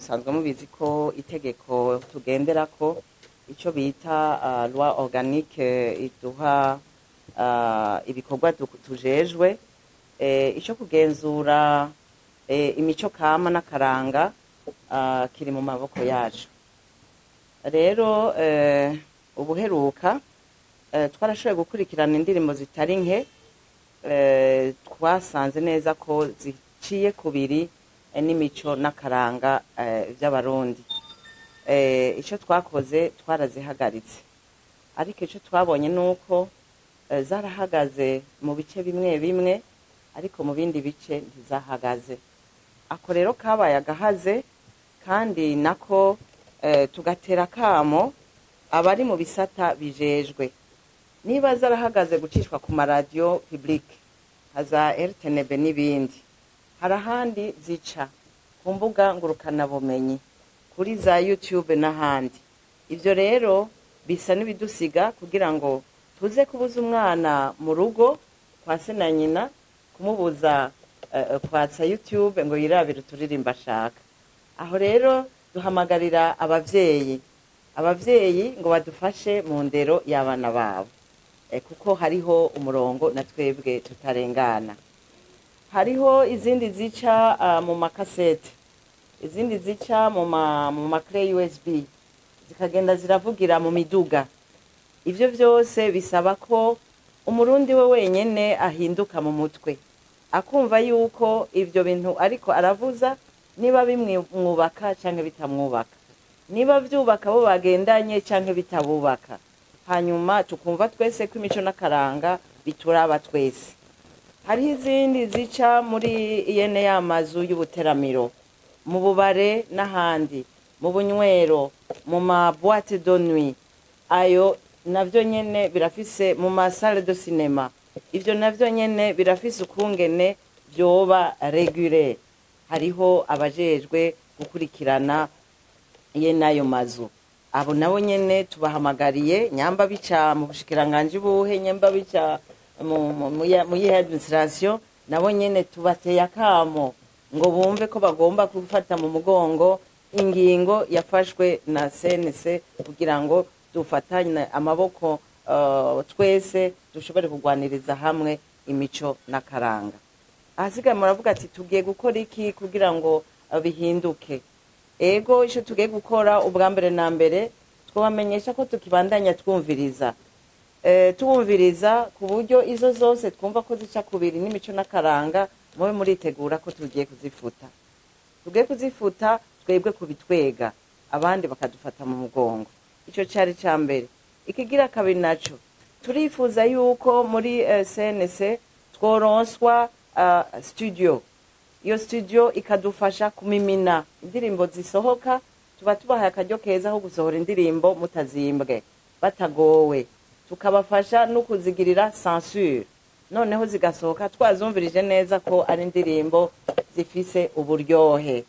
musanzwe mubizi ko itegeko tugenderako ico bita loi organique iduha ibikorwa tujejwe ico kugenzura imico kama n'akaranga kiri mu maboko yacu. Rero ubuheruka twarashoboye gukurikirana indirimbo zitari nke, twasanze neza ko ziciye kubiri n'imico n'akaranga by'abarundi. Ico twakoze twarazihagaritse, ariko ico twabonye nuko zarahagaze mu bice bimwe bimwe, ariko mu bindi bice ntizahagaze. Ako rero kabaye agahaze, kandi nako tugatera kamo abari mu bisata bijejwe, niba zarahagaze gucishwa ku maradiyo public haza RTNB n'ibindi, harahandi zica ku mbuga ngurukana bumenyi, kuri za YouTube n'ahandi. Ivyo rero bisa n'ibidusiga kugira ngo tuze kubuza umwana mu rugo kwa se na nyina, kumubuza kwatsa YouTube ngo yirabire turirimba ashaka. Aho rero duhamagarira abavyeyi ngo badufashe mu ndero y'abana babo, kuko hariho umurongo na twebwe tutarengana. Hariho izindi zica mu makasete, izindi zica mu makre USB, zikagenda ziravugira mu miduga. Ivyo vyose bisaba ko umurundi we wenyene ahinduka mu mutwe, akumva yuko ivyo bintu ariko aravuza niba bimwubaka canke bitamwubaka, niba vyubaka bo bagendanye canke bitabubaka. Hanyuma tukumva twese ko imico n'akaranga bituraba twese. Hariho izindi zica muri yene y'amazu y'ubuteramiro, mu bubare n'ahandi, mu bunywero, mu ma boîte de nuit. Ayo navyo nyene birafise mu ma salle de cinéma. Ivyo navyo nyene birafise ukungene vyoba régulé. Hariho abajejwe gukurikirana yene ayo mazu. Abo nabo nyene tubahamagariye, nyamba bica mu bushikiranganje buhe, nyamba bica mu administration, nabo nyene tubateye akamo ngo bumve ko bagomba gufata mu mugongo ingingo yafashwe na CNC kugira ngo dufatanye amaboko twese dushobore kugwaniriza hamwe imico n'akaranga. Ahasigaye muravuga ati tugiye gukora iki kugira ngo bihinduke. Ego ico tugiye gukora ubwa mbere na mbere twabamenyesha ko tukibandanya twumviriza ku buryo izo zose twumva ko zica kubiri n'imico n'akaranga mube muritegura ko tugiye kuzifuta. Tugiye kuzifuta twebwe kubitwega, abandi bakadufata mu mugongo. Ico cari ca mbere. Ikigira kabiri naco, turifuza yuko muri CNC tworonswa studio. Iyo studio ikadufasha kumimina indirimbo zisohoka, tubahaye akaryo keza ko gusohora indirimbo mutazimbwe, batagowe. Tukabafasha no kuzigirira censure, noneho zigasohoka twazumvirije neza ko ari indirimbo zifise uburyohe.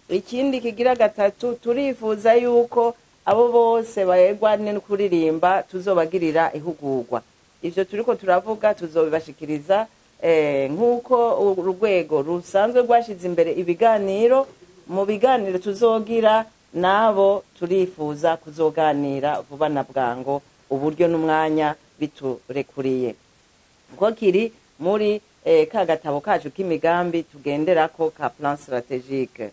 Ikindi kigira gatatu, turifuza yuko abo bose bayegwa no kuririmba tuzobagirira ihugurwa. Ivyo turiko turavuga tuzobibashikiriza nk'uko urwego rusanzwe rwashize imbere ibiganiro. Mu biganiro tuzogira nabo turifuza kuzoganira vuba na bwango, uburyo n'umwanya biturekuriye. Uko kiri muri ka gatabo kacu k'imigambi tugenderako ka plan stratégique.